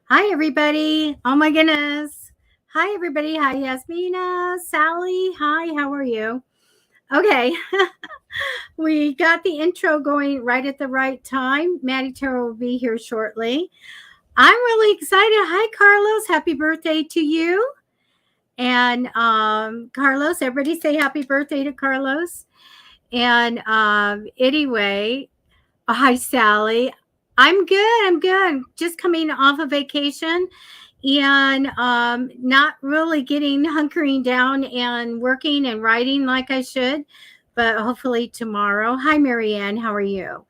Hi, everybody. Oh, my goodness. Hi, everybody. Hi, Yasmina. Sally. Hi, how are you? Okay. We got the intro going right at the right time. Matty Tarot will be here shortly. I'm really excited. Hi, Carlos. Happy birthday to you. And Carlos, everybody say happy birthday to Carlos. And anyway, hi, Sally. I'm good. I'm good. Just coming off a vacation and not really getting hunkering down and working and writing like I should, but hopefully tomorrow. Hi, Marianne. How are you?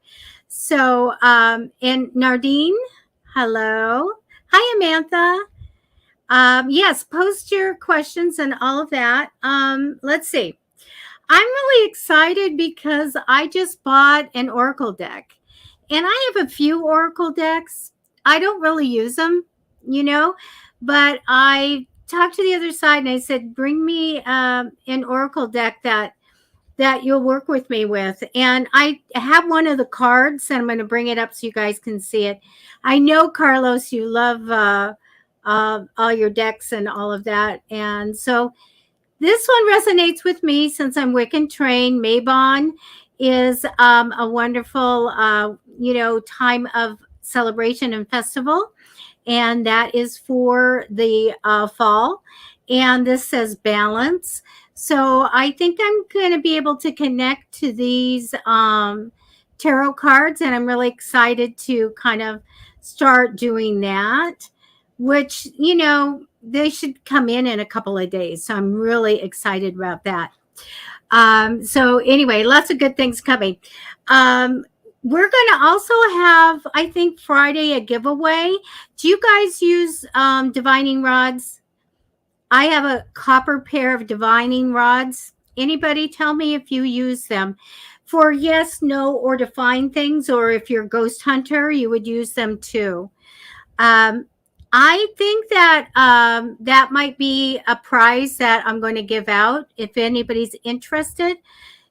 So, and Nardine, hello. Hi, Amantha. Yes, post your questions and all of that. Let's see. I'm really excited because I just bought an Oracle deck. And I have a few Oracle decks. I don't really use them, you know, but I talked to the other side and I said, bring me an Oracle deck that you'll work with me with. And I have one of the cards and I'm going to bring it up so you guys can see it. I know, Carlos, you love all your decks and all of that. And so this one resonates with me since I'm Wiccan trained. Mabon is a wonderful, time of celebration and festival, and that is for the fall. And this says balance. So I think I'm going to be able to connect to these tarot cards, and I'm really excited to kind of start doing that, which, they should come in a couple of days. So I'm really excited about that. So anyway, lots of good things coming. Um, we're going to also have, I think, Friday a giveaway. Do you guys use divining rods? I have a copper pair of divining rods. Anybody tell me if you use them for yes, no, or define things, or if you're a ghost hunter, you would use them too. Um, I think that that might be a prize that I'm going to give out if anybody's interested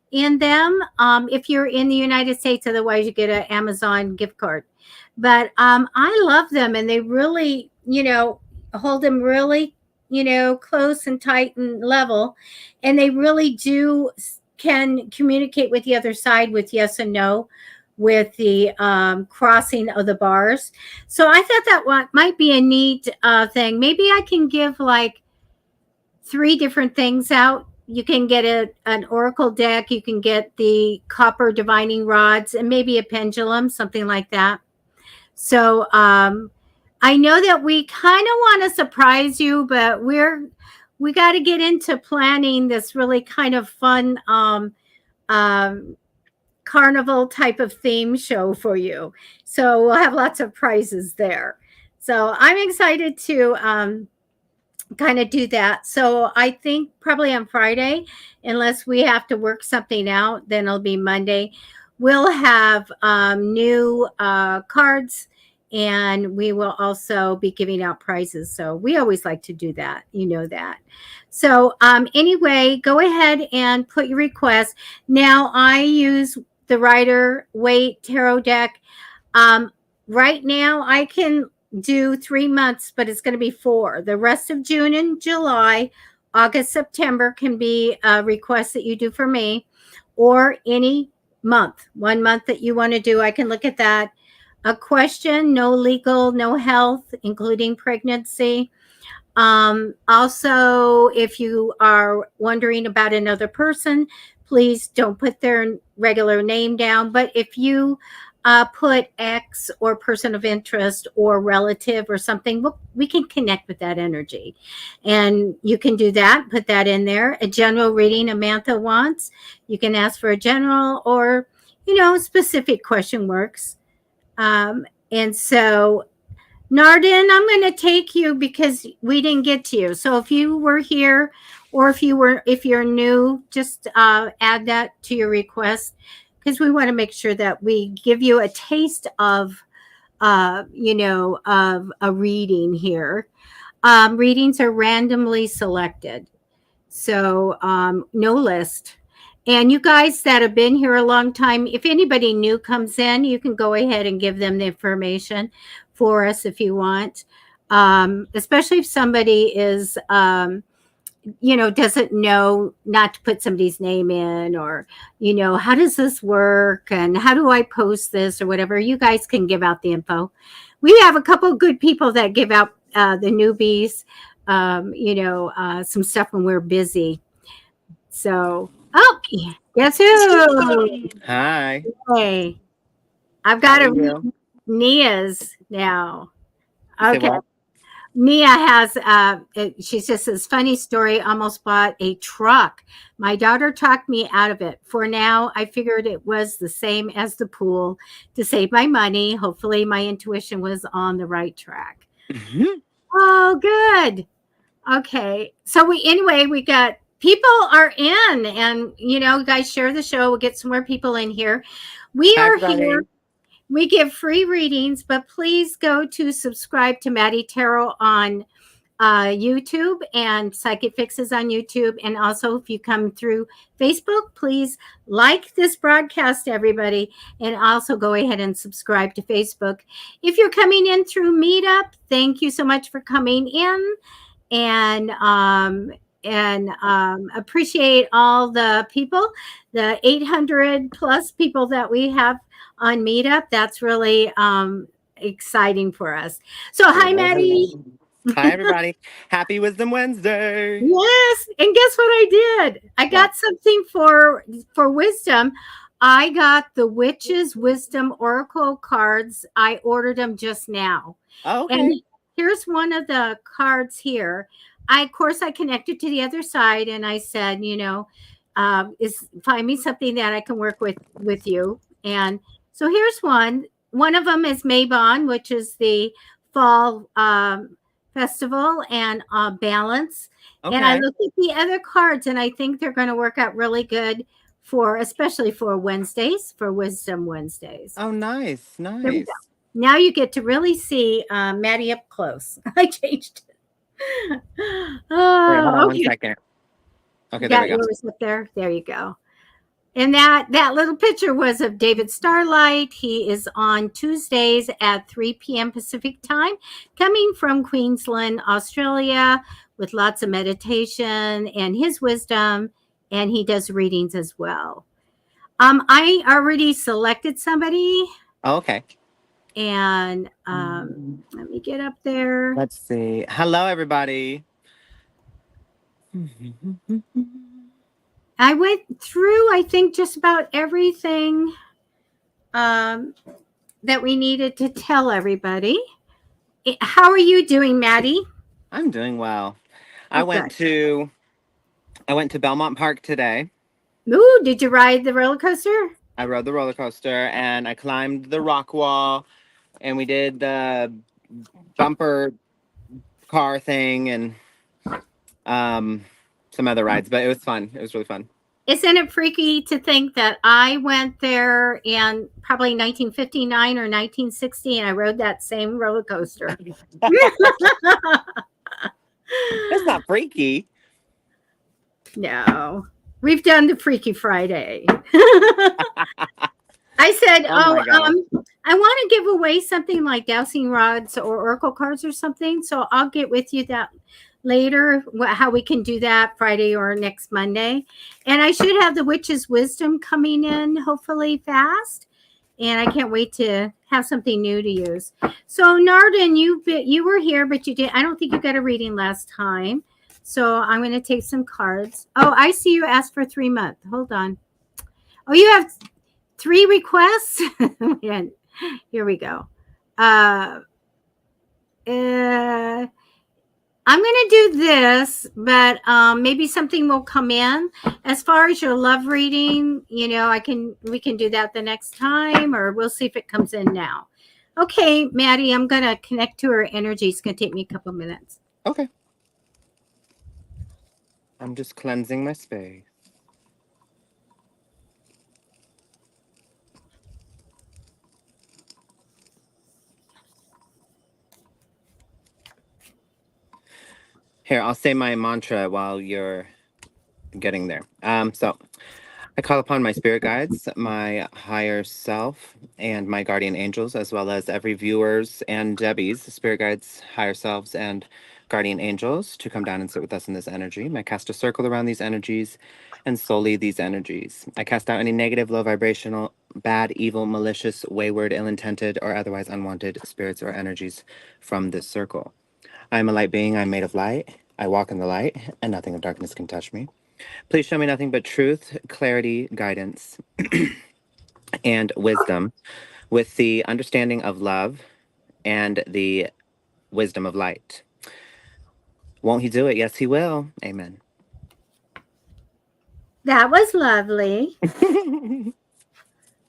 in them. If you're in the United States, otherwise you get an Amazon gift card. But I love them, and they really, hold them really, close and tight and level, and they really do can communicate with the other side with yes and no with the crossing of the bars. So I thought that one might be a neat thing. Maybe I can give like three different things out. You can get an oracle deck, you can get the copper divining rods, and maybe a pendulum, something like that. So I know that we kind of want to surprise you, but we got to get into planning this really kind of fun um, carnival type of theme show for you. So we'll have lots of prizes there. So I'm excited to kind of do that. So I think probably on Friday, unless we have to work something out, then it'll be Monday. We'll have new cards, and we will also be giving out prizes. So we always like to do that. You know that. So anyway, go ahead and put your request. Now I use the Rider Waite Tarot deck. Um, right now, I can do 3 months, but it's going to be four. The rest of June and July, August, September can be a request that you do for me, or any month, 1 month that you want to do. I can look at that. A question, no legal, no health, including pregnancy. Also, if you are wondering about another person, please don't put their regular name down. But if you put X or person of interest or relative or something, we can connect with that energy. And you can do that, put that in there. A general reading Amantha wants, you can ask for a general or, specific question works. And so Nardin, I'm going to take you because we didn't get to you. So if you were here, or if you're new, just add that to your request because we want to make sure that we give you a taste of, of a reading here. Readings are randomly selected, so no list. And you guys that have been here a long time, if anybody new comes in, you can go ahead and give them the information for us if you want. especially if somebody is, doesn't know not to put somebody's name in, or, how does this work and how do I post this or whatever. You guys can give out the info. We have a couple of good people that give out the newbies, some stuff when we're busy. So, guess who? Hi. Hey, I've got Nia's now. Okay. Nia has, she just says, funny story, almost bought a truck. My daughter talked me out of it. For now, I figured it was the same as the pool to save my money. Hopefully, my intuition was on the right track. Mm-hmm. Oh, good. Okay. So we got people are in, and, guys, share the show. We'll get some more people in here. We are here. We give free readings, but please go to subscribe to Matty Tarot on YouTube and Psychic Fixes on YouTube. And also, if you come through Facebook, please like this broadcast, everybody. And also go ahead and subscribe to Facebook. If you're coming in through Meetup, thank you so much for coming in. And appreciate all the people, the 800 plus people that we have on Meetup. That's really exciting for us. So, hi, Matty. Hi, everybody. Happy Wisdom Wednesday. Yes. And guess what I did? I got something for wisdom. I got the Witch's Wisdom Oracle cards. I ordered them just now. Oh, okay. And here's one of the cards here. Of course, I connected to the other side and I said, find me something that I can work with you. And so here's one. One of them is Mabon, which is the fall festival and balance. Okay. And I looked at the other cards and I think they're going to work out really good especially for Wednesdays, for Wisdom Wednesdays. Oh, nice. Nice. Now you get to really see Matty up close. I changed it. Wait, hold on 1 second. Okay, there we go. Yours up there. There you go. And that little picture was of David Starlight. He is on Tuesdays at 3 p.m. Pacific time, coming from Queensland, Australia, with lots of meditation and his wisdom, and he does readings as well. I already selected somebody. Oh, okay. And let me get up there. Let's see. Hello, everybody. I went through, I think, just about everything that we needed to tell everybody. How are you doing, Matty? I'm doing well. I went to Belmont Park today. Ooh, did you ride the roller coaster? I rode the roller coaster and I climbed the rock wall and we did the bumper car thing and some other rides, but it was fun. It was really fun. Isn't it freaky to think that I went there in probably 1959 or 1960 and I rode that same roller coaster? It's not freaky. No. We've done the Freaky Friday. I said, I want to give away something like dowsing rods or oracle cards or something. So I'll get with you that later, how we can do that Friday or next Monday. And I should have the Witch's Wisdom coming in hopefully fast. And I can't wait to have something new to use. So Narden, you were here, but I don't think you got a reading last time. So I'm going to take some cards. Oh, I see you asked for 3 months. Hold on. Oh, you have 3 requests? Here we go. I'm going to do this, but maybe something will come in. As far as your love reading, we can do that the next time, or we'll see if it comes in now. Okay, Matty, I'm going to connect to her energy. It's going to take me a couple minutes. Okay. I'm just cleansing my space. Here, I'll say my mantra while you're getting there. So I call upon my spirit guides, my higher self, and my guardian angels, as well as every viewer's and Debbie's spirit guides, higher selves, and guardian angels to come down and sit with us in this energy. I cast a circle around these energies and solely these energies. I cast out any negative, low vibrational, bad, evil, malicious, wayward, ill intended, or otherwise unwanted spirits or energies from this circle. I am a light being. I'm made of light. I walk in the light, and nothing of darkness can touch me. Please show me nothing but truth, clarity, guidance, and wisdom with the understanding of love and the wisdom of light. Won't he do it? Yes, he will. Amen. That was lovely.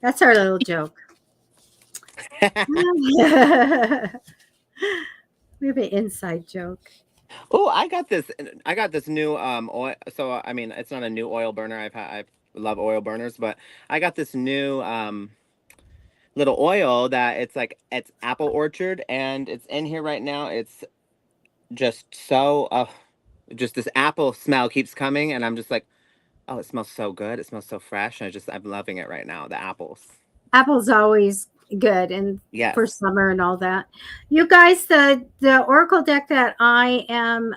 That's our little joke. We have an inside joke. Oh, I got this. I got this new oil. So I mean, it's not a new oil burner. I love oil burners, but I got this new little oil that it's apple orchard, and it's in here right now. It's just so just this apple smell keeps coming, and I'm just like, oh, it smells so good. It smells so fresh. And I'm loving it right now. The apples. Apple's always good and Yes. for summer and all that. You guys, the Oracle deck that I am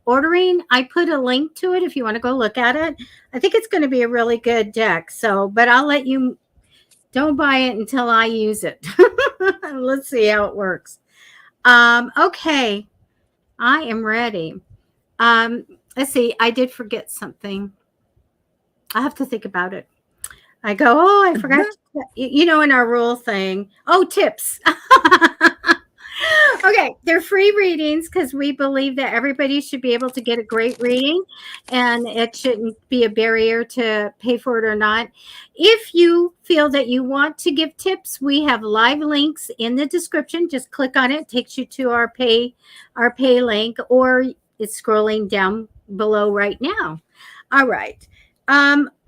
ordering, I put a link to it if you want to go look at it. I think it's going to be a really good deck. So, but I'll let you, don't buy it until I use it. Let's see how it works. Okay, I am ready. Let's see, I did forget something. I have to think about it. I go, oh, I forgot. You know, in our rule thing. Oh, tips. Okay, they're free readings because we believe that everybody should be able to get a great reading and it shouldn't be a barrier to pay for it or not. If you feel that you want to give tips, we have live links in the description. Just click on it, it takes you to our pay link, or it's scrolling down below right now. All right.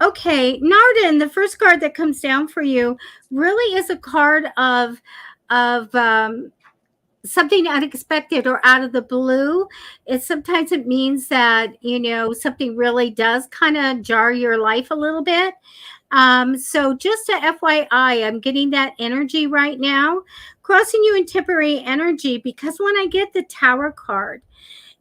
Okay, Narden, the first card that comes down for you really is a card of something unexpected or out of the blue. Sometimes it means that, you know, something really does kind of jar your life a little bit. So just a FYI, I'm getting that energy right now, crossing you in temporary energy, because when I get the Tower card,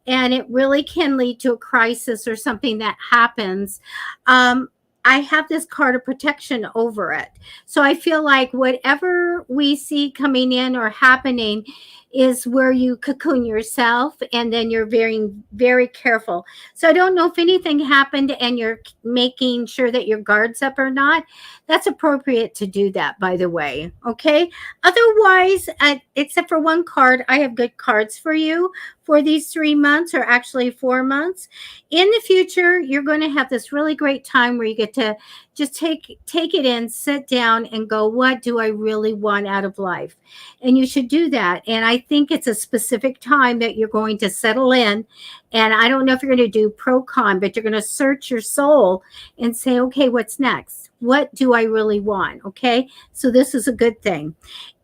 and it really can lead to a crisis or something that happens, I have this card of protection over it. So I feel like whatever we see coming in or happening is where you cocoon yourself, and then you're very, very careful. So I don't know if anything happened and you're making sure that your guard's up or not. That's appropriate to do that, by the way. Okay. Otherwise, except for one card, I have good cards for you for these 3 months, or actually 4 months. In the future, you're going to have this really great time where you get to just take it in, sit down and go, what do I really want out of life? And you should do that. And I think it's a specific time that you're going to settle in. And I don't know if you're going to do pro con, but you're going to search your soul and say, okay, what's next? What do I really want? Okay. So this is a good thing.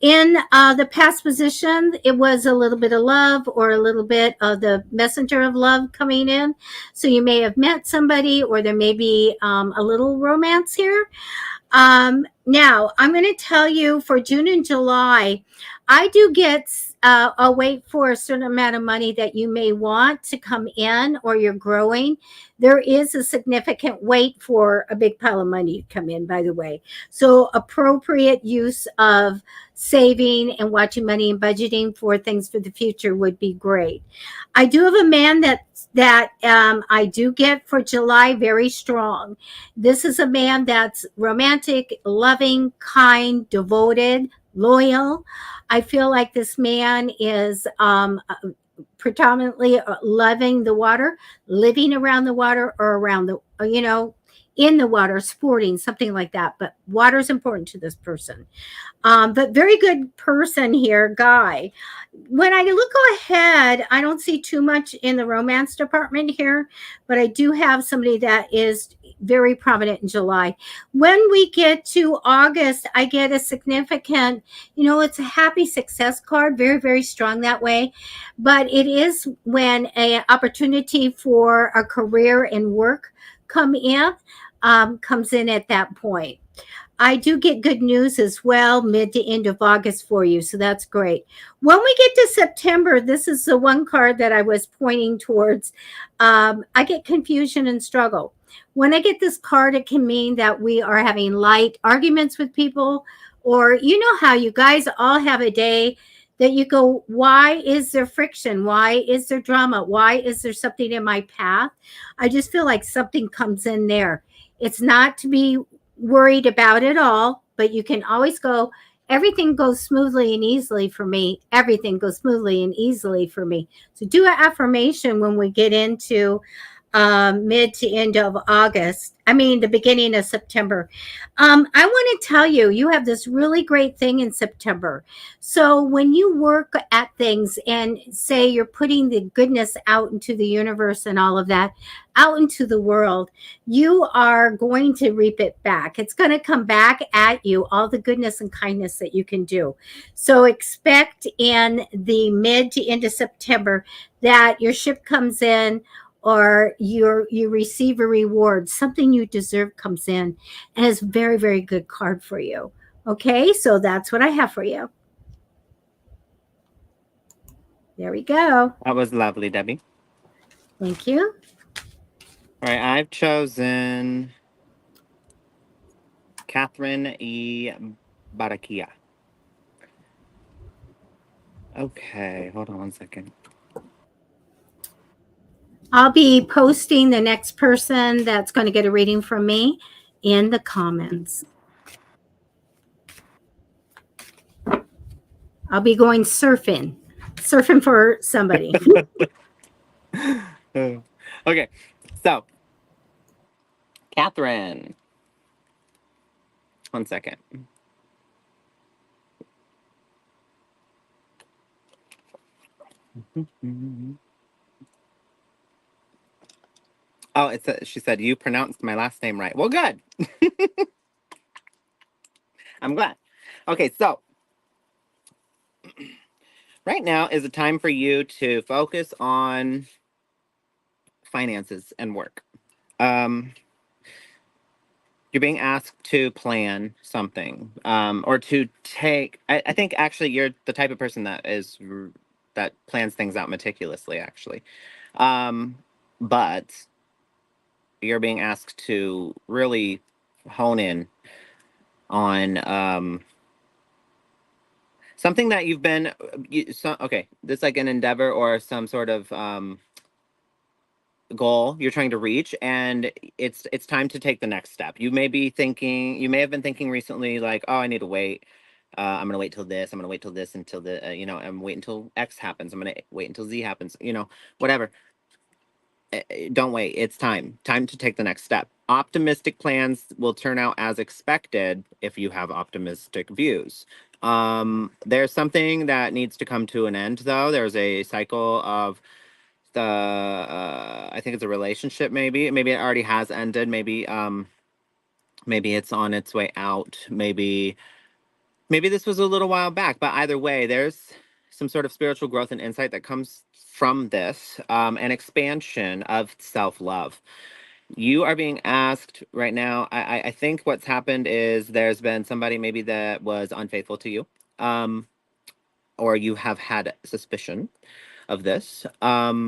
In the past position, it was a little bit of love or a little bit of the messenger of love coming in. So you may have met somebody, or there may be a little romance here. Now, I'm going to tell you for June and July, I do get a wait for a certain amount of money that you may want to come in, or you're growing. There is a significant wait for a big pile of money to come in, by the way. So appropriate use of saving and watching money and budgeting for things for the future would be great. I do have a man that I do get for July very strong. This is a man that's romantic, loving, kind, devoted, loyal. I feel like this man is predominantly loving the water, living around the water, or around the, you know, in the water, sporting, something like that. But water is important to this person. But very good person here, guy. When I look ahead, I don't see too much in the romance department here, but I do have somebody that is very prominent in July. When we get to August, I get a significant, you know, it's a happy success card, very, very strong that way. But it is when an opportunity for a career and work come in. comes in at that point. I do get good news as well, mid to end of August for you. So that's great. When we get to September, this is the one card that I was pointing towards. I get confusion and struggle. When I get this card, it can mean that we are having light arguments with people, or you know how you guys all have a day that you go, why is there friction? Why is there drama? Why is there something in my path? I just feel like something comes in there. It's not to be worried about it all, but you can always go, everything goes smoothly and easily for me. Everything goes smoothly and easily for me. So do an affirmation when we get into mid to end of August. I mean, the beginning of September. I want to tell you, you have this really great thing in September. So when you work at things and say you're putting the goodness out into the universe and all of that, out into the world, you are going to reap it back. It's going to come back at you, all the goodness and kindness that you can do. So expect in the mid to end of September that your ship comes in, or you receive a reward, something you deserve comes in, and it's a very, very good card for you. Okay, so that's what I have for you. There we go. That was lovely, Debbie. Thank you. All right, I've chosen Catherine E. Barakia. Okay, hold on one second. I'll be posting the next person that's going to get a reading from me in the comments. I'll be going surfing for somebody. Okay, so Catherine. One second. Oh, she said you pronounced my last name right. Well, good. I'm glad. Okay, so right now is a time for you to focus on finances and work. You're being asked to plan something, or to take. I think actually you're the type of person that plans things out meticulously. Actually, but you're being asked to really hone in on something that you've been. Okay, this like an endeavor or some sort of goal you're trying to reach, and it's time to take the next step. You may have been thinking recently like, oh, I need to wait. I'm gonna wait till this. I'm gonna wait till this until the I'm wait until X happens. I'm gonna wait until Z happens. Whatever. Don't wait. It's time to take the next step. Optimistic plans will turn out as expected if you have optimistic views. There's something that needs to come to an end, though. There's a cycle of the I think it's a relationship. Maybe it already has ended. Maybe it's on its way out. Maybe this was a little while back, but either way, there's some sort of spiritual growth and insight that comes from this, an expansion of self-love. You are being asked right now. I think what's happened is there's been somebody maybe that was unfaithful to you, um, or you have had suspicion of this. Yeah,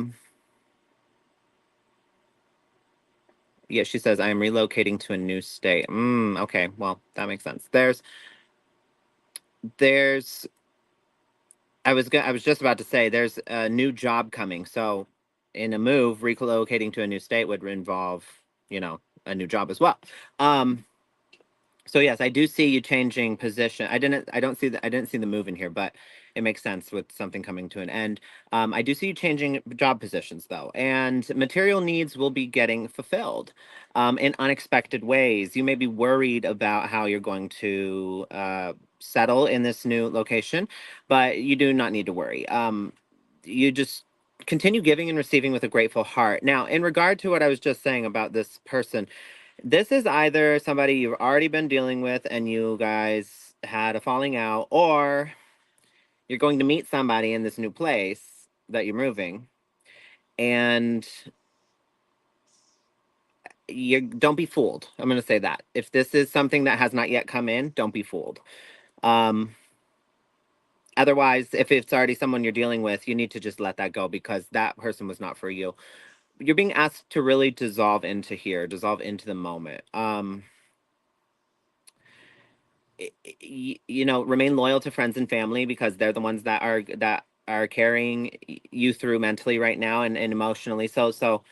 she says, I am relocating to a new state. Okay, well, that makes sense. There's I was just about to say there's a new job coming. So in a move, relocating to a new state would involve, a new job as well. Um, so yes, I do see you changing position. I didn't see the move in here, but it makes sense with something coming to an end. I do see you changing job positions though, and material needs will be getting fulfilled in unexpected ways. You may be worried about how you're going to settle in this new location, but you do not need to worry. You just continue giving and receiving with a grateful heart. Now, in regard to what I was just saying about this person, this is either somebody you've already been dealing with and you guys had a falling out, or you're going to meet somebody in this new place that you're moving. And you don't be fooled. I'm going to say that. If this is something that has not yet come in, don't be fooled. Um, Otherwise, if it's already someone you're dealing with, you need to just let that go because that person was not for you. You're being asked to really dissolve into here, dissolve into the moment. You know, remain loyal to friends and family because they're the ones that are carrying you through mentally right now and emotionally. So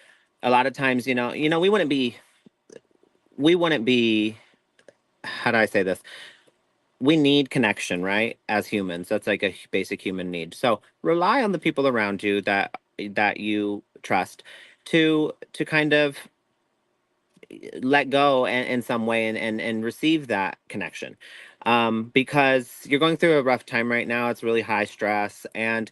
a lot of times, we wouldn't be how do I say this? We need connection, right? As humans, that's like a basic human need. So rely on the people around you that you trust to kind of let go in some way and receive that connection. Because you're going through a rough time right now. It's really high stress, and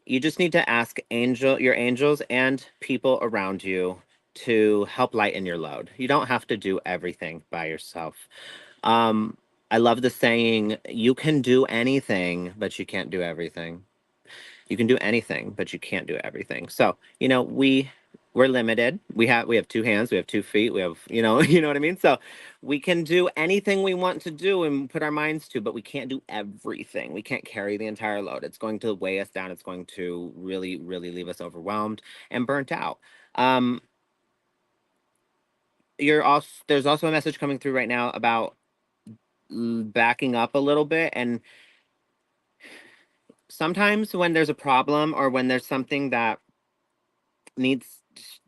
you just need to ask your angels and people around you to help lighten your load. You don't have to do everything by yourself. Um, I love the saying, you can do anything, but you can't do everything. You can do anything, but you can't do everything. So, we're limited. We have two hands, we have 2 feet, we have, you know what I mean? So we can do anything we want to do and put our minds to, but we can't do everything. We can't carry the entire load. It's going to weigh us down. It's going to really, really leave us overwhelmed and burnt out. Um, there's also a message coming through right now about backing up a little bit. And sometimes when there's a problem or when there's something that needs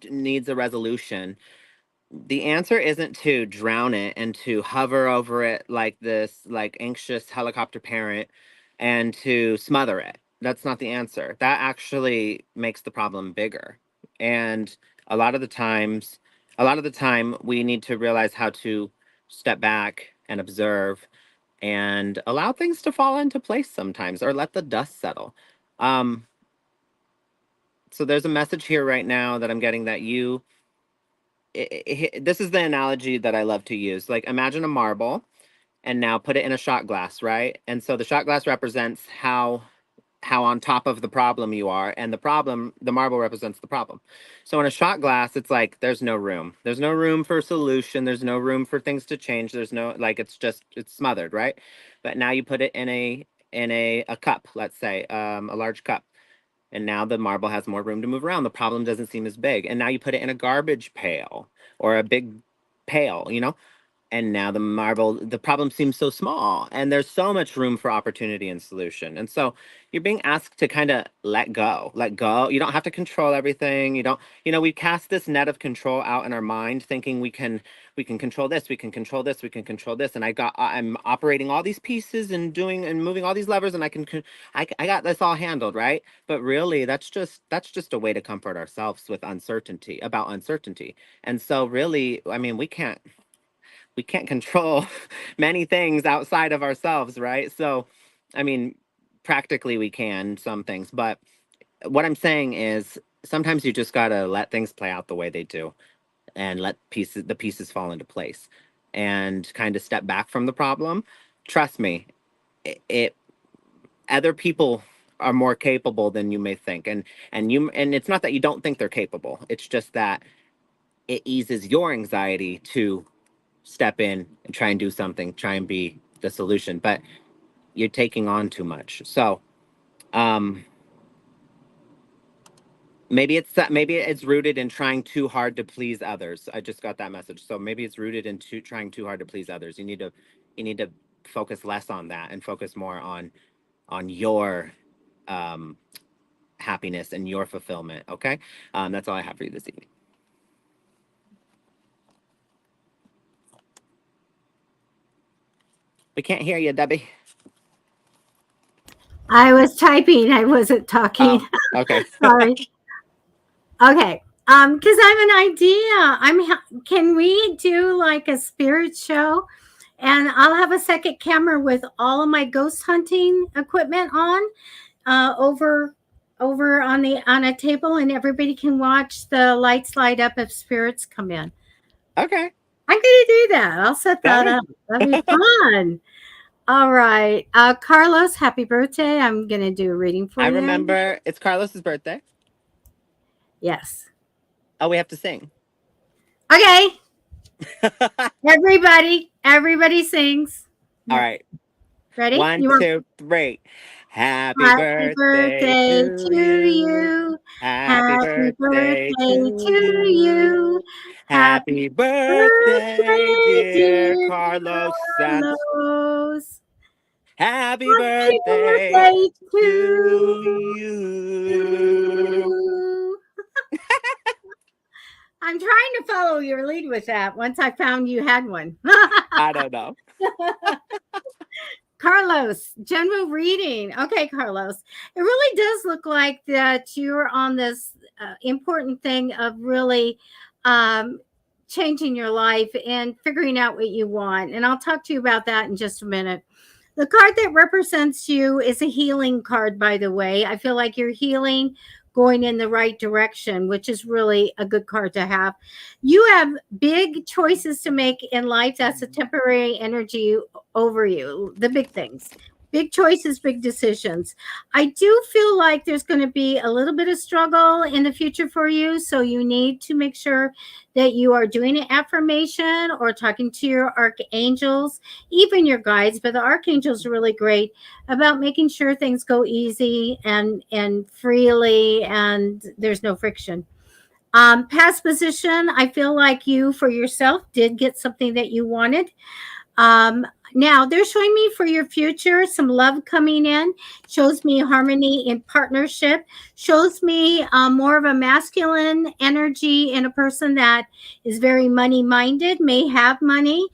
needs a resolution, the answer isn't to drown it and to hover over it like this like anxious helicopter parent and to smother it. That's not the answer. That actually makes the problem bigger. And a lot of the times a lot of the time we need to realize how to step back and observe and allow things to fall into place sometimes or let the dust settle. Um, so there's a message here right now that I'm getting that this is the analogy that I love to use. Like, imagine a marble and now put it in a shot glass, right? And so the shot glass represents how on top of the problem you are, and the marble represents the problem. So in a shot glass, it's like there's no room for solution, there's no room for things to change, there's no, like, it's smothered, right? But now you put it in a cup, let's say, a large cup, and now the marble has more room to move around, the problem doesn't seem as big, and now you put it in a garbage pail or a big pail, and now the problem seems so small and there's so much room for opportunity and solution. And so you're being asked to kind of let go. You don't have to control everything. You don't, we cast this net of control out in our mind thinking we can control this, we can control this, we can control this. And I'm operating all these pieces and doing and moving all these levers, and I got this all handled, right? But really that's just a way to comfort ourselves with uncertainty. And so really, I mean, we can't control many things outside of ourselves, right? So, I mean, practically we can some things, but what I'm saying is sometimes you just got to let things play out the way they do and let the pieces fall into place and kind of step back from the problem. Trust me, it other people are more capable than you may think. And it's not that you don't think they're capable. It's just that it eases your anxiety to step in and try and do something, try and be the solution, but you're taking on too much. So, um, maybe it's rooted in trying too hard to please others. I just got that message. So maybe it's rooted in trying too hard to please others. You need to focus less on that and focus more on your um, happiness and your fulfillment. Okay, that's all I have for you this evening. We can't hear you, Debbie. I was typing, I wasn't talking. Oh, okay. Sorry. Okay. Because I have an idea. Can we do like a spirit show? And I'll have a second camera with all of my ghost hunting equipment on, over on a table, and everybody can watch the lights light up if spirits come in. Okay. I'm gonna do that. I'll set that That'd up. That'd be fun. All right. Carlos, happy birthday. I'm going to do a reading for I you. remember it's Carlos's birthday. Yes. Oh, we have to sing. Okay. Everybody sings. All right. Ready? One, You want two, three. Happy happy birthday birthday to to you. you. Happy Happy birthday birthday to to you. you. Happy Happy birthday, birthday, dear dear Carlos Santos. Carlos. Happy Happy birthday birthday to to you. you. I'm trying to follow your lead with that once I found you had one. I don't know. Carlos, general reading. Okay, Carlos. It really does look like that you're on this important thing of really um, changing your life and figuring out what you want. And I'll talk to you about that in just a minute. The card that represents you is a healing card, by the way. I feel like you're healing, going in the right direction, which is really a good card to have. You have big choices to make in life. That's a temporary energy over you, the big things. Big choices, big decisions. I do feel like there's going to be a little bit of struggle in the future for you. So you need to make sure that you are doing an affirmation or talking to your archangels, even your guides, but the archangels are really great about making sure things go easy and freely and there's no friction. Past position, I feel like you for yourself did get something that you wanted. um, Now they're showing me for your future some love coming in, shows me harmony in partnership, shows me more of a masculine energy in a person that is very money minded, may have money.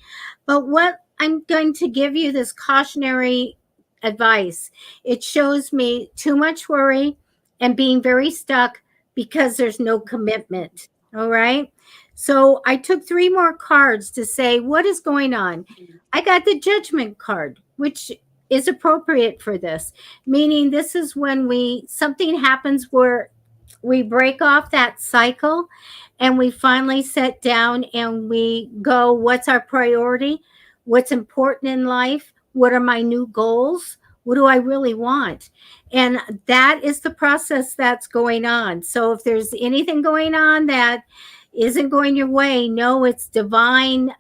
But what I'm going to give you this cautionary advice. It shows me too much worry and being very stuck because there's no commitment. All right. So I took three more cards to say what is going on. I got the judgment card, which is appropriate for this, meaning this is when we something happens where we break off that cycle and we finally sit down and we go, what's our priority? What's important in life? What are my new goals? What do I really want? And that is the process that's going on. So if there's anything going on that isn't going your way, no, it's divine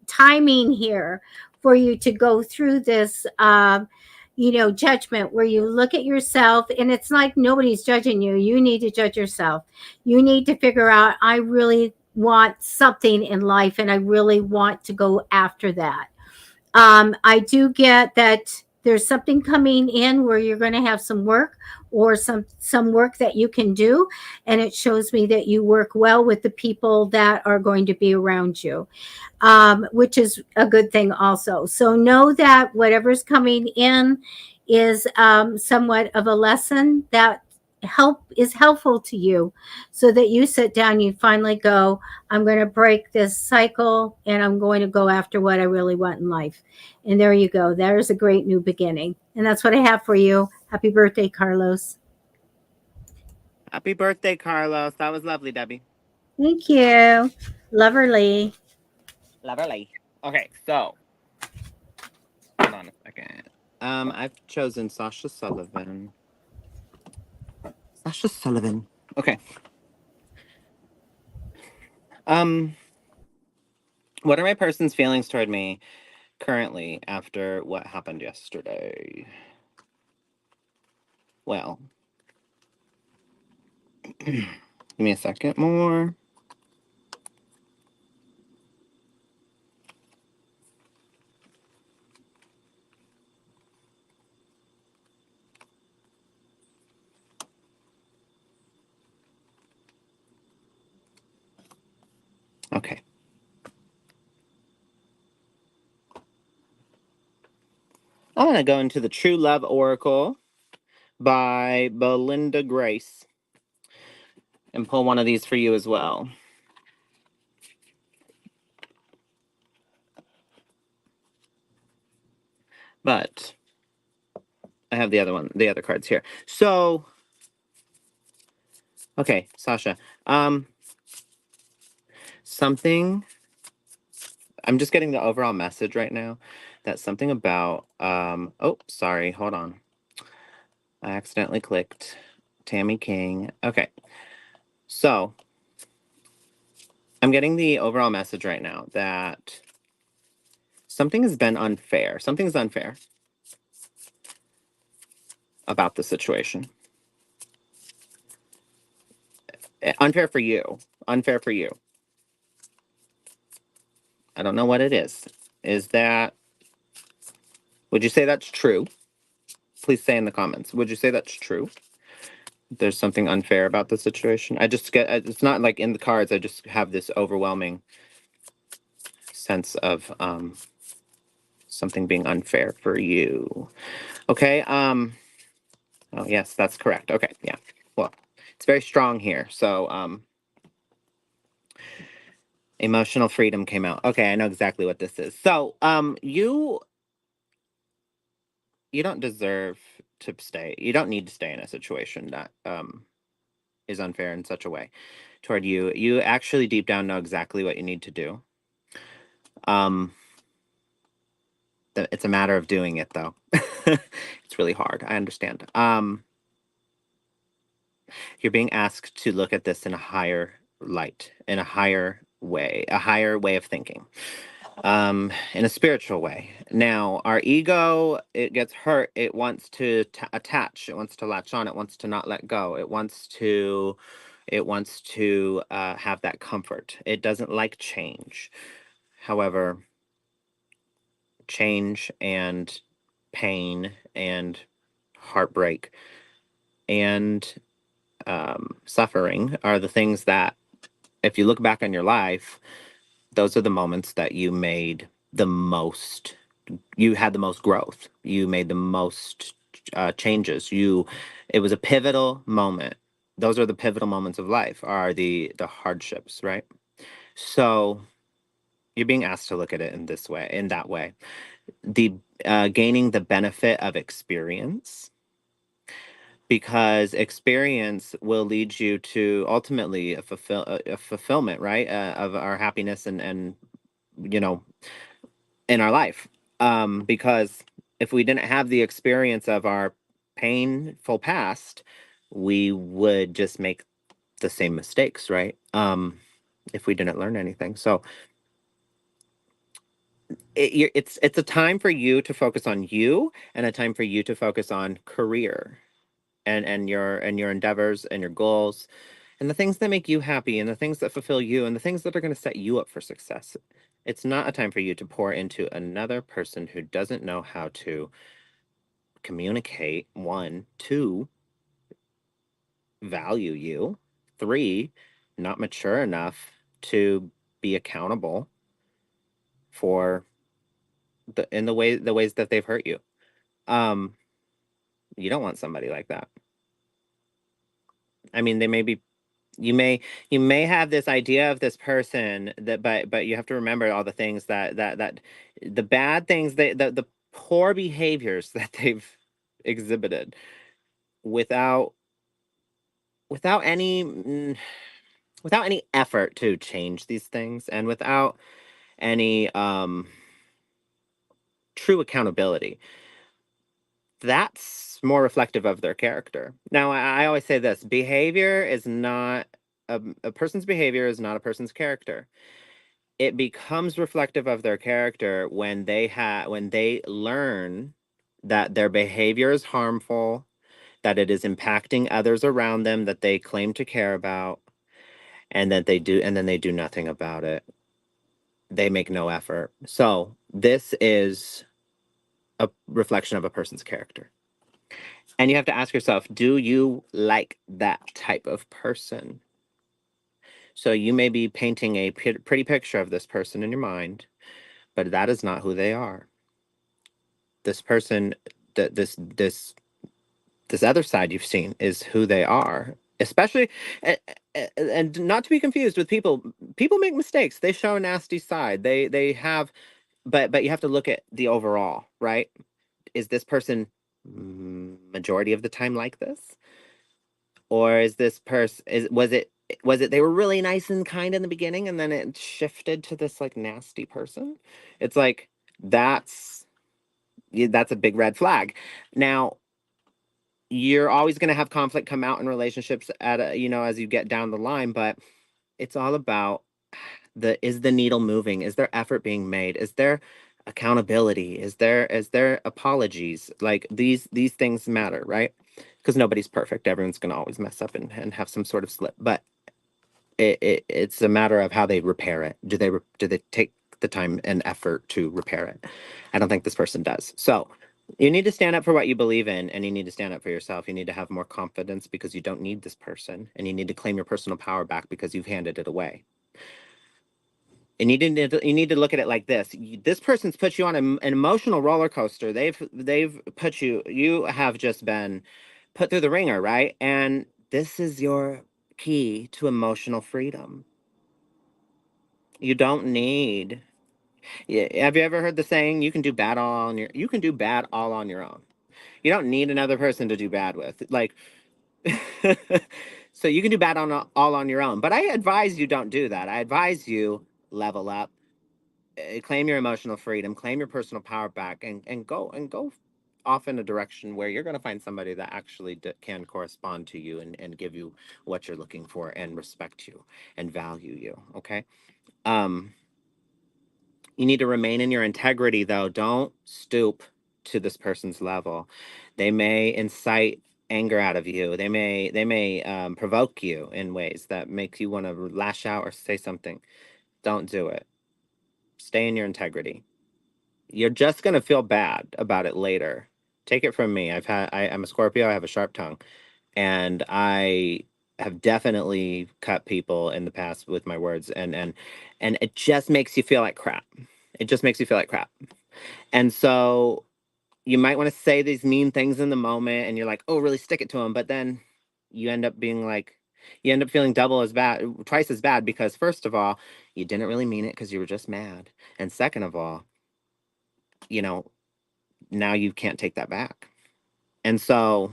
timing here for you to go through this judgment where you look at yourself and it's like nobody's judging you. You need to judge yourself. You need to figure out, I really want something in life and I really want to go after that. I do get that there's something coming in where you're going to have some work or some work that you can do, and it shows me that you work well with the people that are going to be around you, which is a good thing also. So know that whatever's coming in is somewhat of a lesson that is helpful to you, so that you sit down, you finally go, I'm going to break this cycle and I'm going to go after what I really want in life. And there you go. There's a great new beginning. And that's what I have for you. Happy birthday, Carlos. Happy birthday, Carlos. That was lovely, Debbie. Thank you. Loverly. Lovely. Okay, so hold on a second. I've chosen Sasha Sullivan. Sasha Sullivan. Okay. Um, what are my person's feelings toward me currently after what happened yesterday? Well, give me a second more. Okay. I'm going to go into the True Love Oracle by Belinda Grace and pull one of these for you as well. But I have the other cards here. So, okay, Sasha. Something, I'm just getting the overall message right now that something about, oh, sorry, hold on. I accidentally clicked Tammy King. Okay. So, I'm getting the overall message right now that something has been unfair. Something's unfair about the situation. Unfair for you. Unfair for you. I don't know what it is. Is that, would you say that's true? Please say in the comments. Would you say that's true? There's something unfair about the situation. I just get, it's not like in the cards. I just have this overwhelming sense of something being unfair for you. Okay. Oh yes, that's correct. Okay. Yeah. Well, it's very strong here. So emotional freedom came out. Okay, I know exactly what this is. So you don't deserve to stay. You don't need to stay in a situation that is unfair in such a way toward you. You actually deep down know exactly what you need to do. It's a matter of doing it though. It's really hard. I understand. You're being asked to look at this in a higher light, in a higher way of thinking, in a spiritual way. Now, our ego, it gets hurt. It wants to attach. It wants to latch on. It wants to not let go. It wants to have that comfort. It doesn't like change. However, change and pain and heartbreak and suffering are the things that, if you look back on your life, those are the moments that you made the most. You had the most growth. You made the most changes. It was a pivotal moment. Those are the pivotal moments of life. Are the hardships, right? So you're being asked to look at it in this way, in that way. The gaining the benefit of experience, because experience will lead you to ultimately a fulfillment, right, of our happiness and you know in our life. Because if we didn't have the experience of our painful past, we would just make the same mistakes, right? If we didn't learn anything. So it's a time for you to focus on you, and a time for you to focus on career and your endeavors and your goals and the things that make you happy and the things that fulfill you and the things that are going to set you up for success. It's not a time for you to pour into another person who doesn't know how to communicate, one, two, value you, three, not mature enough to be accountable for the ways that they've hurt you. Um, you don't want somebody like that. I mean, they may be you may you may have this idea of this person that, but you have to remember all the things that the bad things, the poor behaviors that they've exhibited without without any without any effort to change these things, and without any true accountability. That's more reflective of their character. Now, I always say this: behavior is not a person's behavior is not a person's character. It becomes reflective of their character when they learn that their behavior is harmful, that it is impacting others around them that they claim to care about, and then they do nothing about it. They make no effort. So this is a reflection of a person's character. And you have to ask yourself, do you like that type of person? So you may be painting a pretty picture of this person in your mind, but that is not who they are. This person, that this other side you've seen is who they are. Especially, and not to be confused with people. People make mistakes. They show a nasty side. They have, but you have to look at the overall, right? Is this person majority of the time like this, or is this person is was it they were really nice and kind in the beginning, and then it shifted to this like nasty person? It's like that's that's a big red flag. Now, you're always going to have conflict come out in relationships at as you get down the line, but it's all about is the needle moving? Is there effort being made? Is there accountability? Is there apologies? Like these things matter, right? Because nobody's perfect. Everyone's gonna always mess up and have some sort of slip. But it's a matter of how they repair it. Do they take the time and effort to repair it? I don't think this person does. So you need to stand up for what you believe in, and you need to stand up for yourself. You need to have more confidence because you don't need this person, and you need to claim your personal power back because you've handed it away. And you need to look at it like this. This person's put you on an emotional roller coaster. They've put you have just been put through the ringer, right? And this is your key to emotional freedom. You don't need. Yeah, have you ever heard the saying, you can do bad all on your own. You don't need another person to do bad with. Like so you can do bad all on your own. But I advise you don't do that. I advise you level up, claim your emotional freedom, claim your personal power back, and go off in a direction where you're going to find somebody that actually can correspond to you and give you what you're looking for and respect you and value you. Okay. um you need to remain in your integrity, though. Don't stoop to this person's level. They may incite anger out of you. They may provoke you in ways that make you want to lash out or say something. Don't do it. Stay in your integrity. You're just going to feel bad about it later. Take it from me. I'm a Scorpio. I have a sharp tongue, and I have definitely cut people in the past with my words, and it just makes you feel like crap. It just makes you feel like crap. And so you might want to say these mean things in the moment, and you're like, oh, really stick it to them. But then you end up being like, you end up feeling twice as bad, because first of all, you didn't really mean it because you were just mad. And second of all, you know, now you can't take that back. And so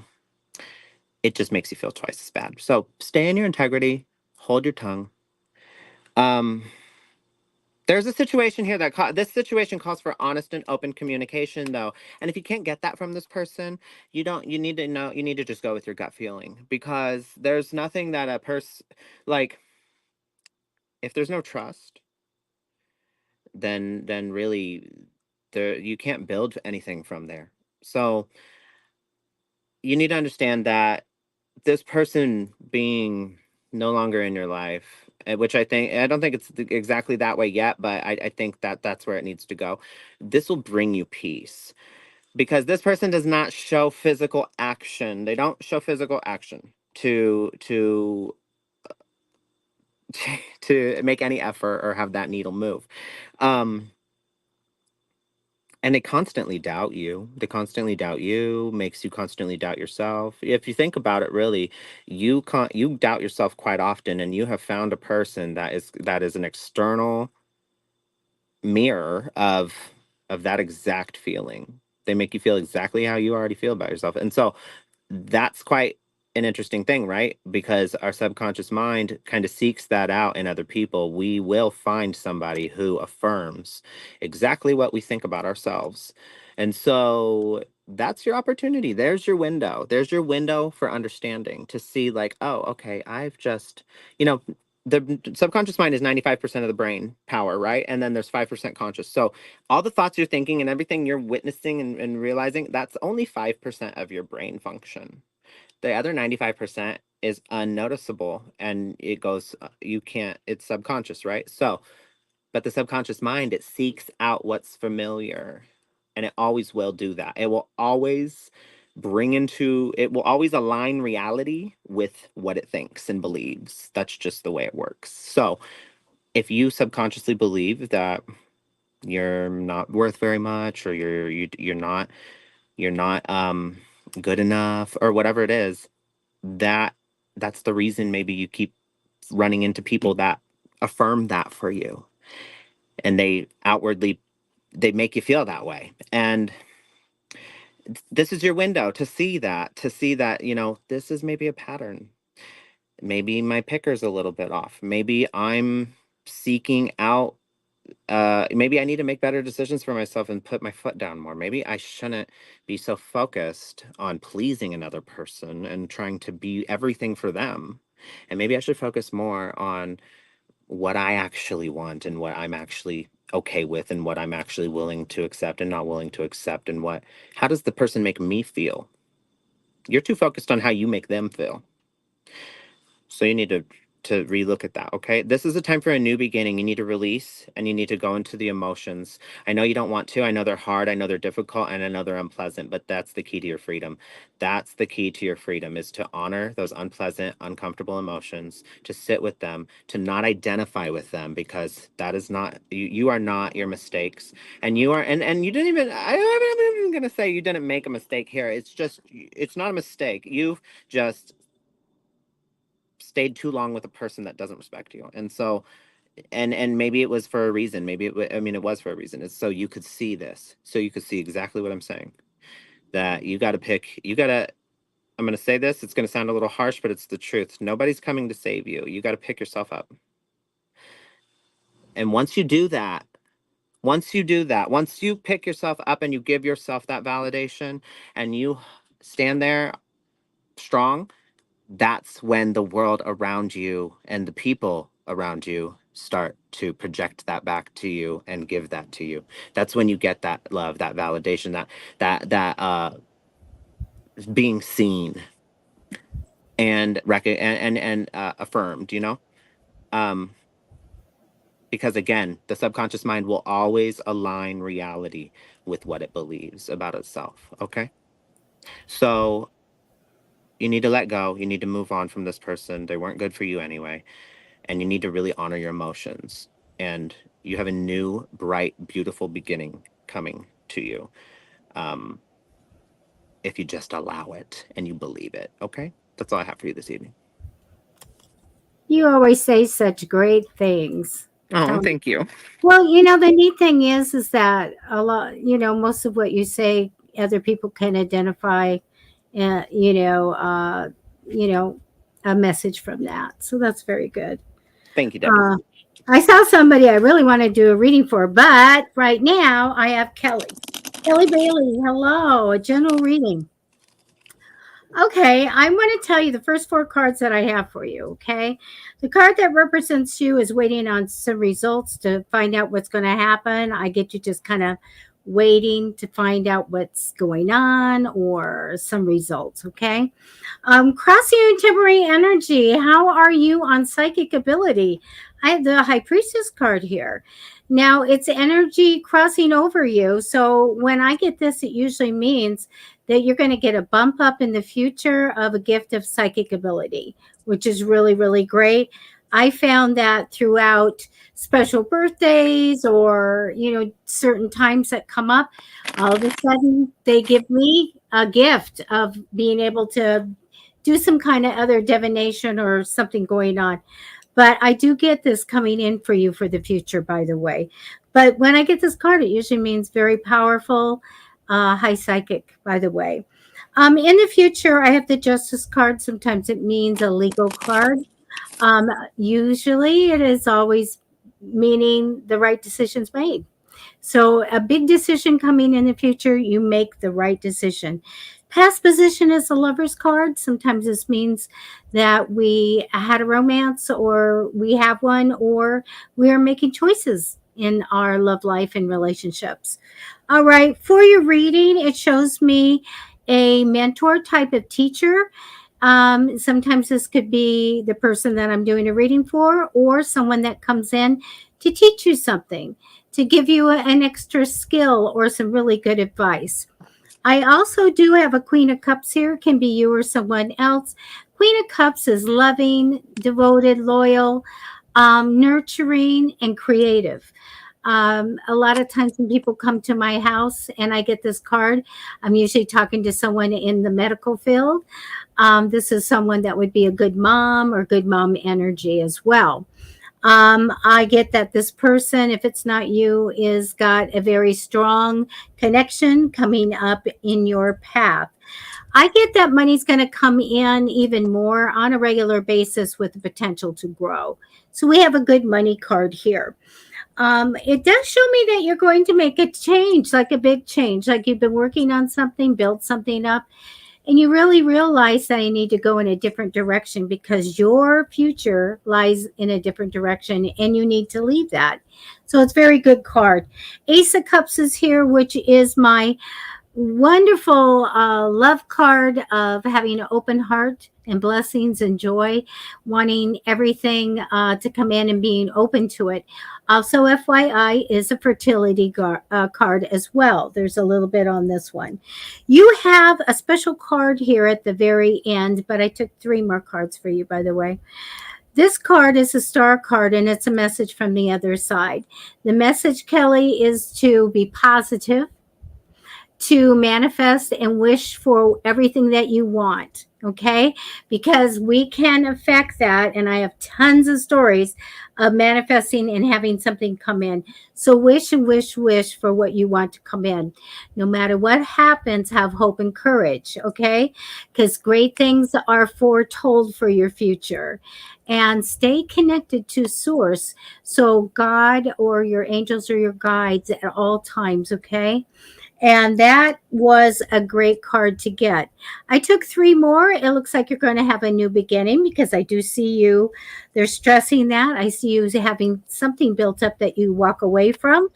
it just makes you feel twice as bad. So stay in your integrity, hold your tongue. Um, there's a situation here this situation calls for honest and open communication, though. And if you can't get that from this person, you need to know, you need to just go with your gut feeling, because there's nothing that a person, like, if there's no trust, then really you can't build anything from there. So you need to understand that this person being no longer in your life, which I don't think it's exactly that way yet, but I think that that's where it needs to go. This will bring you peace, because this person does not show physical action. They don't show physical action to make any effort or have that needle move. Um, and they constantly doubt you. They constantly doubt you, makes you constantly doubt yourself. If you think about it, really, you doubt yourself quite often, and you have found a person that is an external mirror of that exact feeling. They make you feel exactly how you already feel about yourself. And so that's quite an interesting thing, right? Because our subconscious mind kind of seeks that out in other people. We will find somebody who affirms exactly what we think about ourselves. And so that's your opportunity. There's your window. There's your window for understanding, to see, like, oh, okay, I've just, you know, the subconscious mind is 95% of the brain power, right? And then there's 5% conscious. So all the thoughts you're thinking and everything you're witnessing and realizing, that's only 5% of your brain function. The other 95% is unnoticeable, and it goes, you can't, it's subconscious, right? So, but the subconscious mind, it seeks out what's familiar, and it always will do that. It will always align reality with what it thinks and believes. That's just the way it works. So, if you subconsciously believe that you're not worth very much, or you're not good enough, or whatever it is, that that's the reason maybe you keep running into people that affirm that for you, and they make you feel that way. And this is your window to see that, this is maybe a pattern. Maybe my picker's a little bit off. Maybe I'm seeking out, maybe I need to make better decisions for myself and put my foot down more. Maybe I shouldn't be so focused on pleasing another person and trying to be everything for them. And maybe I should focus more on what I actually want and what I'm actually okay with and what I'm actually willing to accept and not willing to accept, and how does the person make me feel? You're too focused on how you make them feel. So you need to relook at that, okay? This is a time for a new beginning. You need to release and you need to go into the emotions. I know you don't want to. I know they're hard. I know they're difficult and I know they're unpleasant, but that's the key to your freedom. That's the key to your freedom, is to honor those unpleasant, uncomfortable emotions, to sit with them, to not identify with them, because that is not you. You are not your mistakes. And you are, and you didn't even, I'm even gonna say you didn't make a mistake here. It's just, it's not a mistake. You've just stayed too long with a person that doesn't respect you. And so, and maybe it was for a reason. Maybe I mean, it was for a reason. It's so you could see this, so you could see exactly what I'm saying, that you got to pick, you got to, I'm going to say this, it's going to sound a little harsh, but it's the truth. Nobody's coming to save you. You got to pick yourself up. And once you do that, once you pick yourself up and you give yourself that validation and you stand there strong, that's when the world around you and the people around you start to project that back to you and give that to you. That's when you get that love, that validation, that being seen and affirmed, you know? Um, because again, the subconscious mind will always align reality with what it believes about itself. Okay. So you need to let go. You need to move on from this person. They weren't good for you anyway. And you need to really honor your emotions. And you have a new, bright, beautiful beginning coming to you, um, if you just allow it and you believe it. Okay, that's all I have for you this evening. You always say such great things. Oh, Um, thank you. well, the neat thing is that a lot, most of what you say, other people can identify, uh, you know, uh, you know, a message from that. So that's very good. Thank you, Debbie. Uh, I saw somebody I really want to do a reading for, but right now I have Kelly. Kelly Bailey, hello, a general reading. Okay, I'm going to tell you the first four cards that I have for you. Okay, the card that represents you is waiting on some results to find out what's going to happen. I get you just kind of waiting to find out what's going on or some results. Okay, crossing your temporary energy. How are you on psychic ability? I have the High Priestess card here. Now it's energy crossing over you. So when I get this, it usually means that you're going to get a bump up in the future of a gift of psychic ability, which is really, really great. I found that throughout special birthdays or, certain times that come up, all of a sudden they give me a gift of being able to do some kind of other divination or something going on. But I do get this coming in for you for the future, by the way. But when I get this card, it usually means very powerful, high psychic, by the way. In the future, I have the Justice card. Sometimes it means a legal card. Usually, it is always meaning the right decisions made. So, a big decision coming in the future, you make the right decision. Past position is the lover's card. Sometimes this means that we had a romance or we have one or we are making choices in our love life and relationships. All right, for your reading, it shows me a mentor type of teacher. Sometimes this could be the person that I'm doing a reading for or someone that comes in to teach you something, to give you an extra skill or some really good advice. I also do have a Queen of Cups here. It can be you or someone else. Queen of Cups is loving, devoted, loyal, nurturing, and creative. A lot of times when people come to my house and I get this card, I'm usually talking to someone in the medical field. This is someone that would be a good mom or good mom energy as well. I get that this person, if it's not you, is got a very strong connection coming up in your path. I get that money's going to come in even more on a regular basis with the potential to grow. So we have a good money card here. It does show me that you're going to make a change, like a big change, like you've been working on something, built something up, and you really realize that you need to go in a different direction because your future lies in a different direction and you need to leave that. So it's very good card. Ace of Cups is here, which is my wonderful love card of having an open heart and blessings and joy, wanting everything to come in and being open to it. Also, FYI, is a fertility card as well. There's a little bit on this one. You have a special card here at the very end, but I took 3 more cards for you, by the way. This card is a star card and it's a message from the other side. The message, Kelly, is to be positive, to manifest and wish for everything that you want, okay? Because we can affect that. And I have tons of stories of manifesting and having something come in. So wish and wish for what you want to come in. No matter what happens, have hope and courage, okay? Because great things are foretold for your future. And stay connected to source. So God or your angels or your guides at all times, okay? And that was a great card to get. I took 3 more. It looks like you're going to have a new beginning because I do see you. They're stressing that. I see you having something built up that you walk away from,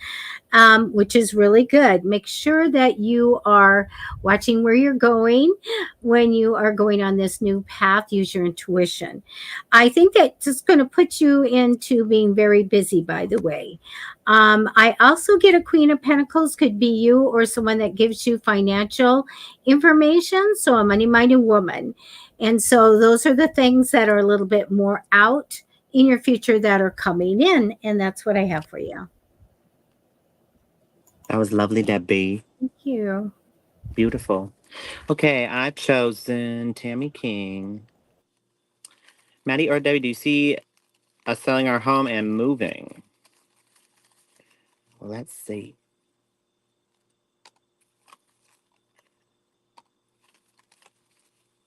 which is really good. Make sure that you are watching where you're going when you are going on this new path. Use your intuition. I think that's just going to put you into being very busy, by the way. I also get a Queen of Pentacles, could be you or someone that gives you financial information. So, a money minded woman. And so, those are the things that are a little bit more out in your future that are coming in. And that's what I have for you. That was lovely, Debbie. Thank you. Beautiful. Okay, I've chosen Tammy King. Maddie or Debbie, do you see us selling our home and moving? Well, let's see.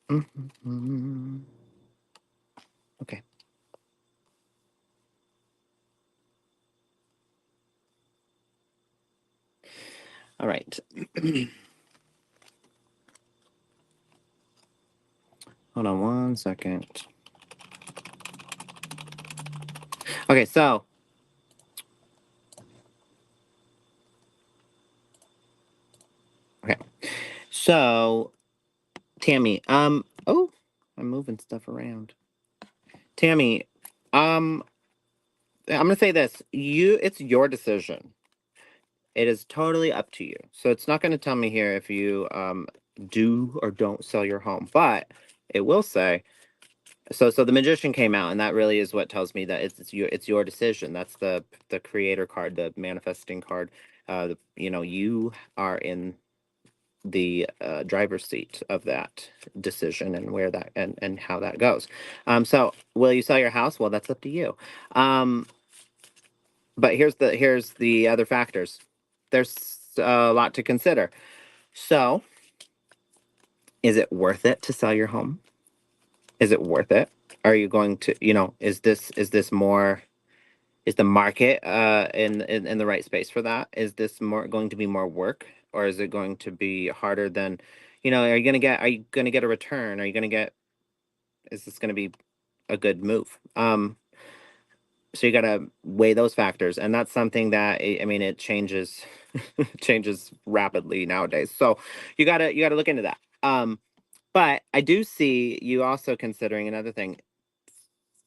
Mm-hmm. Okay. All right. Hold on 1 second. Okay, so okay. So Tammy, oh, I'm moving stuff around. Tammy, I'm gonna say this. It's your decision. It is totally up to you. So it's not gonna tell me here if you do or don't sell your home, but it will say so the magician came out, and that really is what tells me that it's your decision. That's the creator card, the manifesting card. You are in the driver's seat of that decision and where that and how that goes. So will you sell your house? Well, that's up to you. But here's the other factors. There's a lot to consider. So, is it worth it to sell your home? Is it worth it? Are you going to, is this more, is the market in the right space for that? Is this more going to be more work, or is it going to be harder than, are you going to get a return? Is this going to be a good move? So you got to weigh those factors, and that's something that I mean it changes changes rapidly nowadays. So you got to look into that. But I do see you also considering another thing: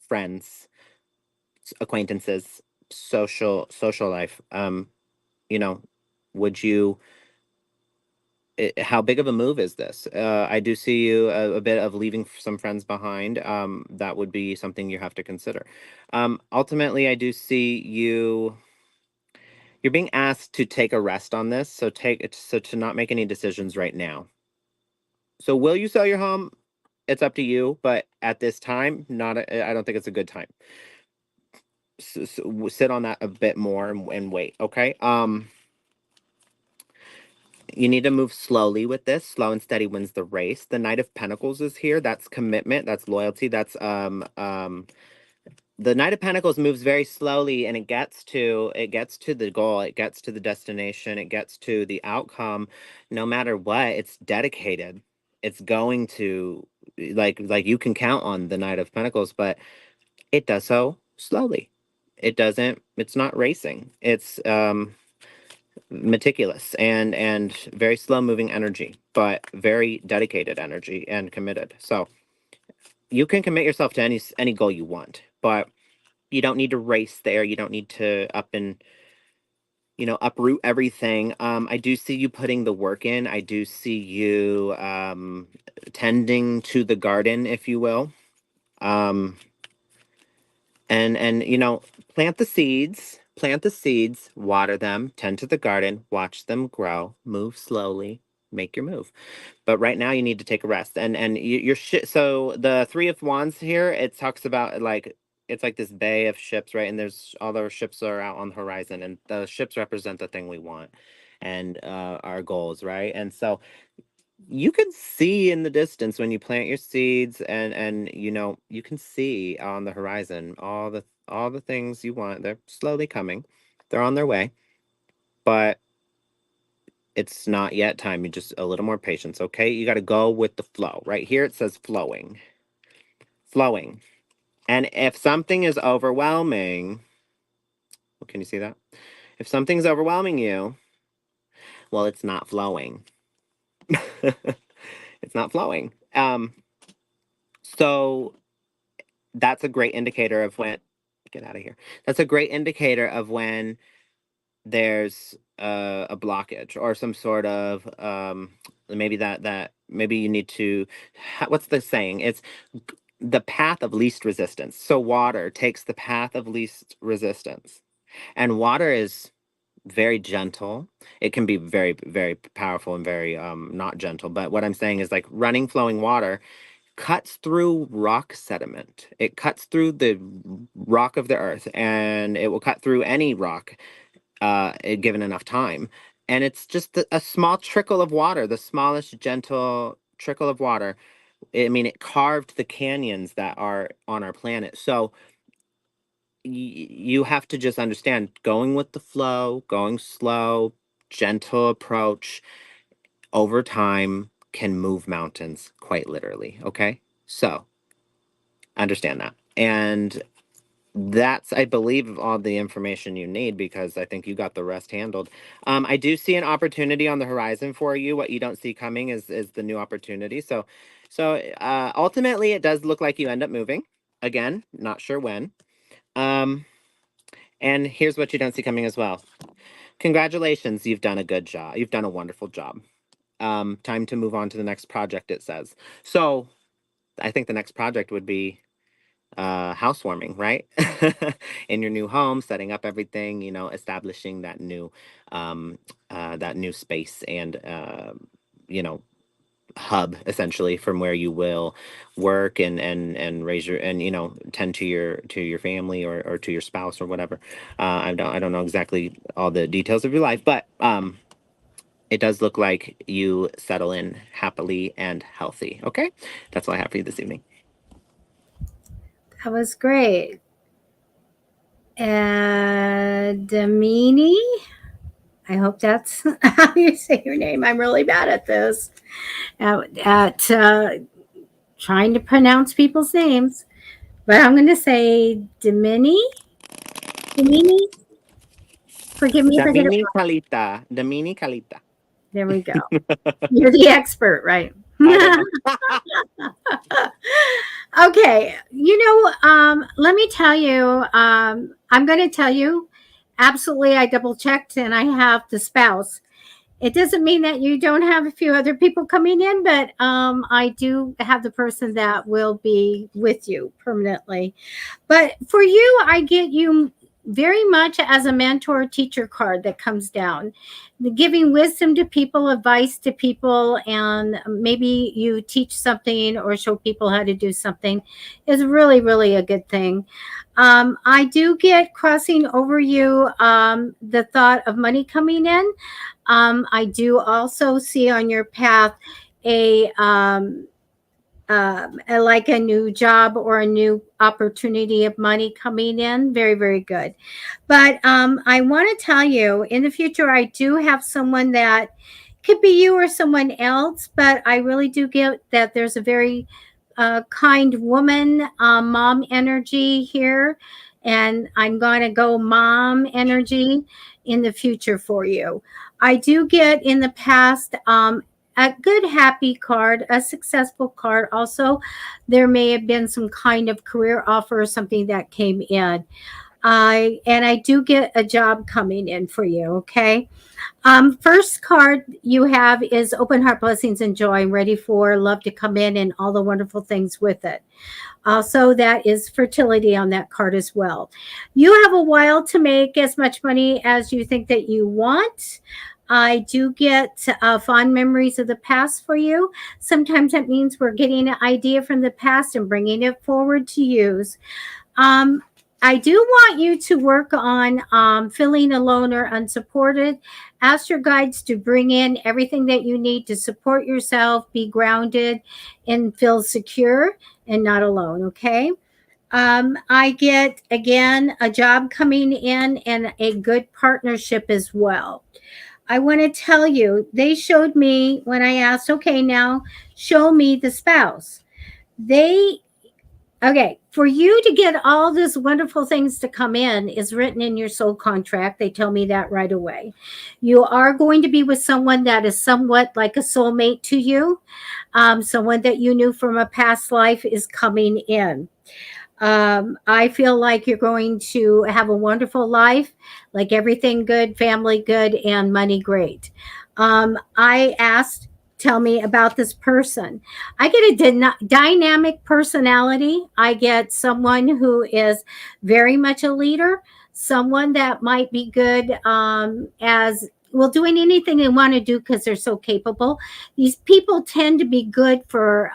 friends, acquaintances, social life. You know, would you? How big of a move is this? I do see you a bit of leaving some friends behind. That would be something you have to consider. Ultimately, I do see you're being asked to take a rest on this, so to not make any decisions right now. So will you sell your home? It's up to you, but at this time, I don't think it's a good time. Sit on that a bit more and wait, okay? You need to move slowly with this. Slow and steady wins the race. The Knight of Pentacles is here. That's commitment, that's loyalty, that's the Knight of Pentacles moves very slowly, and it gets to the goal, it gets to the destination, it gets to the outcome. No matter what, it's dedicated. it's going to, like you can count on the Knight of Pentacles, but it does so slowly. It's not racing. It's meticulous and very slow moving energy, but very dedicated energy and committed. So you can commit yourself to any goal you want, but you don't need to race there. You don't need to uproot everything. I do see you putting the work in. I do see you tending to the garden, if you will. Um, and plant the seeds, water them, tend to the garden, watch them grow, move slowly, make your move. But right now you need to take a rest. And you're so the 3 of Wands here, it talks about like it's like this bay of ships, right? And there's all the ships are out on the horizon, and the ships represent the thing we want and our goals, right? And so you can see in the distance when you plant your seeds, and you can see on the horizon all the things you want. They're slowly coming. They're on their way, but it's not yet time. You just a little more patience, okay? You got to go with the flow. Right here it says flowing. Flowing. And if something is overwhelming, can you see that? If something's overwhelming you, well, it's not flowing. It's not flowing. So that's a great indicator of when get out of here. That's a great indicator of when there's a blockage or some sort of maybe that maybe you need to what's the saying? It's the path of least resistance. So water takes the path of least resistance. And water is very gentle. It can be very, very powerful and very not gentle. But what I'm saying is like running, flowing water cuts through rock sediment. It cuts through the rock of the earth, and it will cut through any rock, given enough time. And it's just a small trickle of water, the smallest gentle trickle of water. I mean, it carved the canyons that are on our planet. So you have to just understand going with the flow, going slow, gentle approach over time can move mountains quite literally. Okay. So understand that. And that's, I believe, all the information you need because I think you got the rest handled. I do see an opportunity on the horizon for you. What you don't see coming is the new opportunity. So ultimately, it does look like you end up moving again. Not sure when. Um, and here's what you don't see coming as well. Congratulations, you've done a good job. You've done a wonderful job. Time to move on to the next project. It says. So I think the next project would be housewarming, right? In your new home, setting up everything, establishing that new space and you know hub essentially from where you will work and raise your and tend to your family or to your spouse or whatever. I don't know exactly all the details of your life, but it does look like you settle in happily and healthy. Okay, that's all I have for you this evening. That was great. Damini, I hope that's how you say your name. I'm really bad at this, at trying to pronounce people's names. But I'm going to say Damini. Damini. Forgive me if I get it Damini wrong. Kalita. Damini Kalita. There we go. You're the expert, right? I don't know. Okay. Let me tell you, I'm going to tell you, absolutely, I double checked and I have the spouse. It doesn't mean that you don't have a few other people coming in, but I do have the person that will be with you permanently. But for you, I get you very much as a mentor teacher card that comes down, giving wisdom to people, advice to people, and maybe you teach something or show people how to do something is really, really a good thing. I do get crossing over you the thought of money coming in. I do also see on your path a like a new job or a new opportunity of money coming in. Very, very good. But I want to tell you in the future, I do have someone that Could be you or someone else, but I really do get that there's a very kind woman, mom energy here. And I'm going to go mom energy in the future for you. I do get in the past a good happy card, a successful card. Also, there may have been some kind of career offer or something that came in. I do get a job coming in for you. Okay. First card you have is open heart blessings and joy. I'm ready for love to come in and all the wonderful things with it. Also, that is fertility on that card as well. You have a while to make as much money as you think that you want. I do get fond memories of the past for you. Sometimes that means we're getting an idea from the past and bringing it forward to use. Um, I do want you to work on feeling alone or unsupported. Ask your guides to bring in everything that you need to support yourself, be grounded, and feel secure and not alone. Okay. I get again a job coming in and a good partnership as well. I want to tell you, they showed me when I asked, okay, now show me the spouse. They Okay, for you to get all these wonderful things to come in is written in your soul contract. They tell me that right away. You are going to be with someone that is somewhat like a soulmate to you. Someone that you knew from a past life is coming in. I feel like you're going to have a wonderful life, like everything good, family good, and money great. I asked, tell me about this person. I get a dynamic personality. I get someone who is very much a leader, someone that might be good as well doing anything they want to do because they're so capable. These people tend to be good for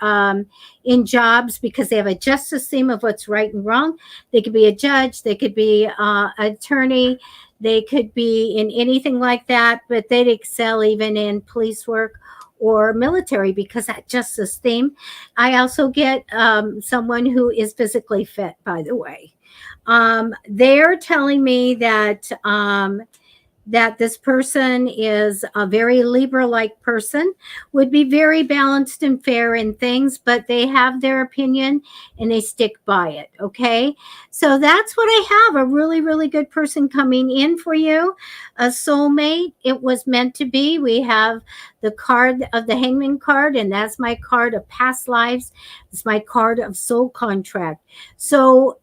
in jobs because they have a justice theme of what's right and wrong. They could be a judge, they could be an attorney, they could be in anything like that, but they'd excel even in police work or military because that justice theme. I also get someone who is physically fit, by the way. They're telling me that this person is a very Libra like person, would be very balanced and fair in things, but they have their opinion and they stick by it. Okay. So that's what I have, a really, really good person coming in for you, a soulmate. It was meant to be. We have the card of the Hangman card, and that's my card of past lives. It's my card of soul contract. So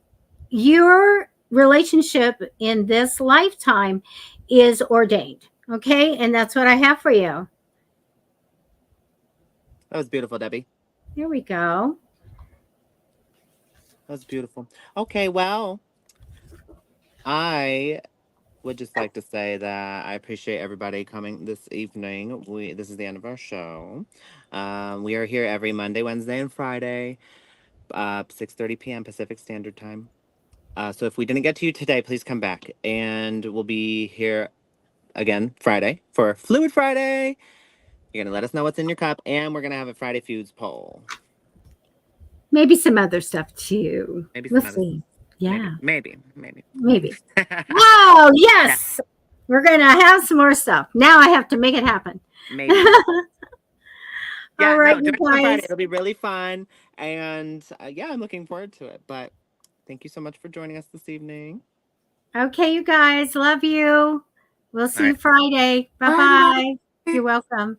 your relationship in this lifetime is ordained. Okay. And that's what I have for you. That was beautiful, Debbie. Here we go. That was beautiful. Okay, well, I would just like to say that I appreciate everybody coming this evening. This is the end of our show. We are here every Monday, Wednesday, and Friday, 6:30 p.m. Pacific Standard Time. So if we didn't get to you today, please come back, and we'll be here again Friday for Fluid Friday. You're gonna let us know what's in your cup, and we're gonna have a Friday Feuds poll. Maybe some other stuff too. Maybe We'll some other. see. Yeah. Maybe. Maybe. Wow. Yes. We're going to have some more stuff. Now I have to make it happen. Maybe. Yeah, all right, no, you join us on guys. Friday. It'll be really fun. And yeah, I'm looking forward to it. But thank you so much for joining us this evening. Okay, you guys. Love you. We'll see you Friday. Bye Bye. bye. You're welcome.